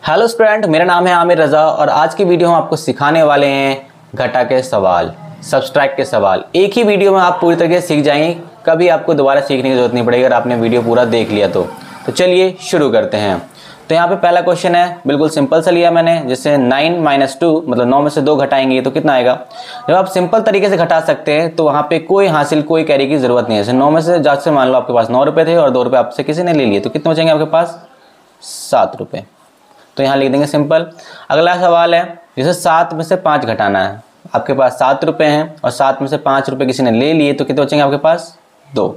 Hello student, मेरा नाम है आमिर रज़ा और आज की वीडियो हम आपको सिखाने वाले हैं घटा के सवाल, सब्सट्रैक्ट के सवाल। एक ही वीडियो में आप पूरी तरीके से सीख जाएंगे, कभी आपको दोबारा सीखने की जरूरत नहीं पड़ेगी अगर आपने वीडियो पूरा देख लिया तो चलिए शुरू करते हैं। तो यहाँ पे पहला क्वेश्चन है, बिल्कुल सिंपल सा लिया मैंने, जिससे 9 - 2 मतलब 9 में से 2 घटाएंगे तो कितना आएगा। जब आप सिंपल तरीके से घटा सकते हैं तो वहाँ पे कोई कैरी की जरूरत नहीं है। जैसे 9 में से जैसे मान लो आपके पास 9 रुपये थे और 2 रुपये आपसे किसी ने ले लिए तो कितने बचेंगे आपके पास, 7 रुपये। तो यहाँ लिख देंगे सिंपल। अगला सवाल है, जैसे 7 में से 5 घटाना है, आपके पास 7 रुपये हैं और 7 में से 5 रुपये किसी ने ले लिए तो कितने बचेंगे आपके पास, 2।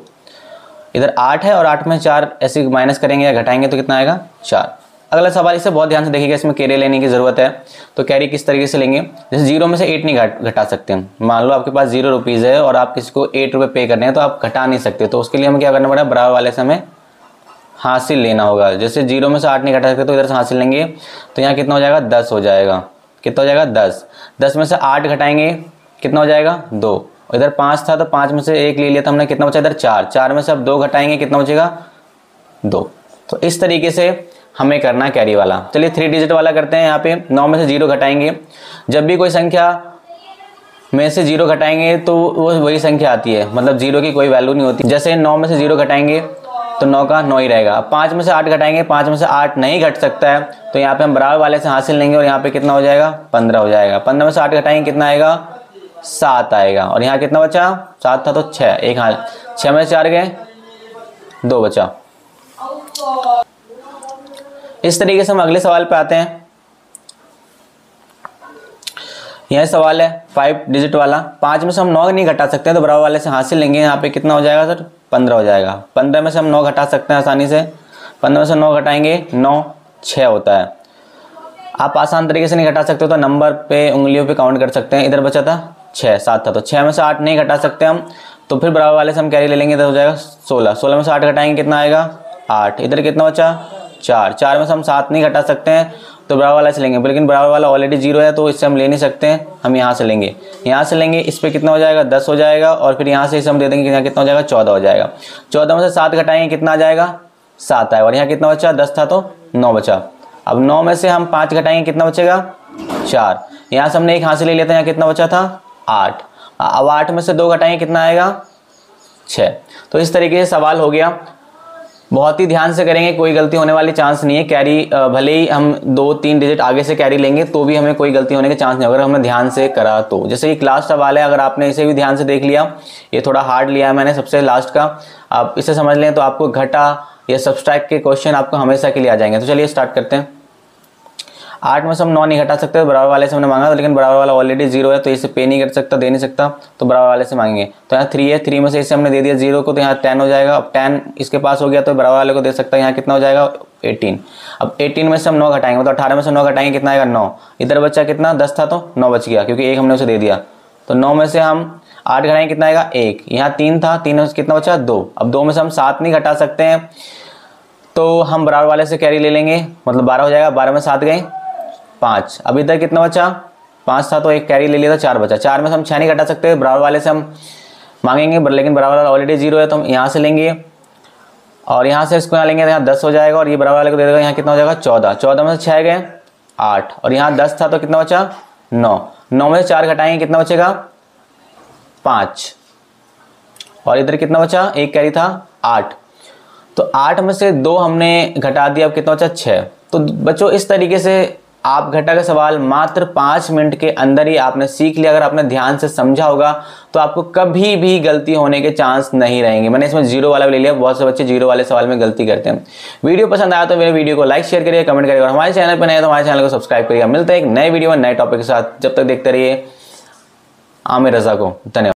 इधर 8 है और 8 में 4 ऐसे माइनस करेंगे या घटाएंगे तो कितना आएगा, 4। अगला सवाल, इसे बहुत ध्यान से देखिएगा, इसमें कैरी लेने की जरूरत है। तो कैरी किस तरीके से लेंगे, जैसे 0 में से 8 नहीं घटा सकते हम। मान लो आपके पास 0 रुपीज़ है और आप किसी को 8 रुपये पे करने हैं तो आप घटा नहीं सकते, तो उसके लिए हमें क्या करना पड़ेगा, बराबर वाले से हमें हासिल लेना होगा। जैसे 0 में से 8 नहीं घटा सकते तो इधर से हासिल लेंगे तो यहाँ कितना हो जाएगा, 10 हो जाएगा। कितना हो जाएगा, 10। 10 में से 8 घटाएंगे कितना हो जाएगा, 2। इधर 5 था तो 5 में से 1 ले लिया तो हमने, कितना बचा इधर 4। 4 में से अब 2 घटाएंगे कितना बचेगा, 2। तो इस तरीके से हमें करना कैरी वाला। चलिए 3 डिजिट वाला करते हैं। यहाँ पे 9 में से 0 घटाएंगे, जब भी कोई संख्या में से 0 घटाएंगे तो वो वही संख्या आती है, मतलब 0 की कोई वैल्यू नहीं होती। जैसे 9 में से 0 घटाएंगे तो 9 का 9 ही रहेगा। 5 में से 8 घटाएंगे, 5 में से 8 नहीं घट सकता है तो यहाँ पे हम बराबर वाले से हासिल लेंगे और यहाँ पे कितना हो जाएगा, 15 हो जाएगा। 15 में से 8 घटाएंगे कितना आएगा, 7 आएगा। और यहाँ कितना बचा, 7 था तो 6, एक हाल 6 में से 4 गए, 2 बचा। इस तरीके से हम अगले सवाल पे आते हैं। यह सवाल है 5 डिजिट वाला। 5 में से हम 9 नहीं घटा सकते हैं तो बराबर वाले से हासिल लेंगे, यहाँ पे कितना हो जाएगा सर, 15 हो जाएगा। 15 में से हम 9 घटा सकते हैं आसानी से। 15 में से 9 घटाएंगे, 9 6 होता है। आप आसान तरीके से नहीं घटा सकते तो नंबर पे उंगलियों पे काउंट कर सकते हैं। इधर बचा था 6, 7 था तो 6 में से 8 नहीं घटा सकते हम, तो फिर बराबर वाले से हम कैरी ले लेंगे, इधर हो जाएगा 16। 16 में से 8 घटाएंगे कितना आएगा, 8। इधर कितना बचा, 4। 4 में से हम 7 नहीं घटा सकते हैं तो बराबर वाला से लेंगे, लेकिन बराबर वाला ऑलरेडी 0 है तो इससे हम ले नहीं सकते हैं, हम यहाँ से लेंगे। यहाँ से लेंगे, इस पे कितना हो जाएगा, 10 हो जाएगा। और फिर यहाँ से इसे हम दे देंगे, यहाँ कितना हो जाएगा, 14 हो जाएगा। 14 में से 7 घटाएंगे कितना आ जाएगा, 7 आएगा। और यहाँ कितना बचा, 10 था तो 9 बचा। अब 9 में से हम 5 घटाएंगे कितना बचेगा, 4। यहाँ से हमने एक हासिल ले लिया था, यहाँ कितना बचा था, 8। अब 8 में से 2 घटाएंगे कितना आएगा, 6। तो इस तरीके से सवाल हो गया। बहुत ही ध्यान से करेंगे, कोई गलती होने वाली चांस नहीं है। कैरी भले ही हम 2-3 डिजिट आगे से कैरी लेंगे तो भी हमें कोई गलती होने के चांस नहीं, अगर हमने ध्यान से करा तो। जैसे ये लास्ट सवाल है, अगर आपने इसे भी ध्यान से देख लिया, ये थोड़ा हार्ड लिया है मैंने सबसे लास्ट का, आप इसे समझ लें तो आपको घटा या सब्सट्रैक्ट के क्वेश्चन आपको हमेशा के लिए आ जाएंगे। तो चलिए स्टार्ट करते हैं। 8 में से हम 9 नहीं घटा सकते, बराबर वाले से हमने मांगा था, लेकिन बराबर वाला ऑलरेडी 0 है तो इसे पे नहीं कर सकता, दे नहीं सकता, तो बराबर वाले से मांगेंगे। तो यहाँ 3 है, 3 में से इसे हमने दे दिया 0 को तो यहाँ 10 हो जाएगा। अब 10 इसके पास हो गया तो बराबर वाले को दे सकता है, यहाँ कितना हो जाएगा, 18। अब 18 में से हम 9 घटाएंगे तो 18 में से 9 घटाएंगे कितना आएगा, 9। इधर बच्चा कितना, 10 था तो 9 बच गया क्योंकि 1 हमने उसे दे दिया। तो 9 में से हम 8 घटाएंगे कितना आएगा, 1। यहाँ 3 था, 3 में से कितना बचा, 2। अब 2 में से हम 7 नहीं घटा सकते हैं तो हम बराबर वाले से कैरी ले लेंगे, मतलब 12 हो जाएगा। 12 में 7 गए, 5। अब इधर कितना बचा, 5 था तो एक कैरी ले लिया था, 4 बचा। 4 में से हम 6 नहीं घटा सकते, बराबर वाले से हम मांगेंगे, लेकिन बराबर वाला ऑलरेडी 0 है तो हम यहाँ से लेंगे और यहाँ से इसको यहाँ लेंगे तो यहाँ 10 हो जाएगा और ये बराबर वाले को दे देगा, यहाँ कितना हो जाएगा, 14। 14 में से 6 गए, 8। और यहाँ 10 था तो कितना बचा, 9। 9 में से 4 घटाएंगे कितना बचेगा, 5। और इधर कितना बचा, एक कैरी था, 8। तो 8 में से 2 हमने घटा दिया, अब कितना बचा, 6। तो बच्चों इस तरीके से आप घटा का सवाल मात्र 5 मिनट के अंदर ही आपने सीख लिया। अगर आपने ध्यान से समझा होगा तो आपको कभी भी गलती होने के चांस नहीं रहेंगे। मैंने इसमें 0 वाला भी ले लिया, बहुत से बच्चे 0 वाले सवाल में गलती करते हैं। वीडियो पसंद आया तो मेरे वीडियो को लाइक शेयर करिए, कमेंट करिए और हमारे चैनल पर नए तो हमारे चैनल को सब्सक्राइब करिए। मिलते हैं एक नए वीडियो में नए टॉपिक के साथ, जब तक देखते रहिए आमिर रज़ा को। धन्यवाद।